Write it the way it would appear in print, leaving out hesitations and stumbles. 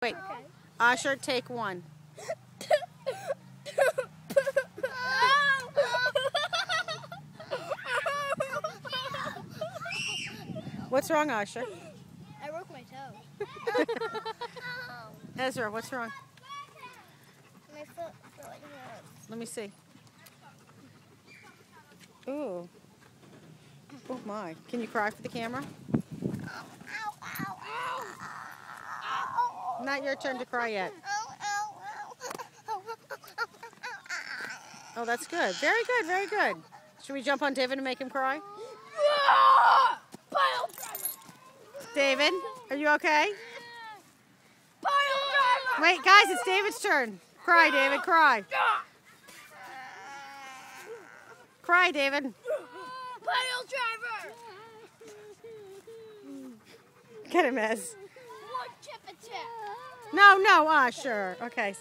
Wait. Okay. Usher, take one. What's wrong, Usher? I broke my toe. Ezra, what's wrong? My foot really hurts. Let me see. Ooh. Oh my. Can you cry for the camera? Not your turn to cry yet. Oh, that's good. Very good, very good. Should we jump on David and make him cry? David, are you okay? Wait, guys, it's David's turn. Cry, David, cry. Cry, David. Pile driver! Get him, Ez. One chip a tip. No, Usher. Okay.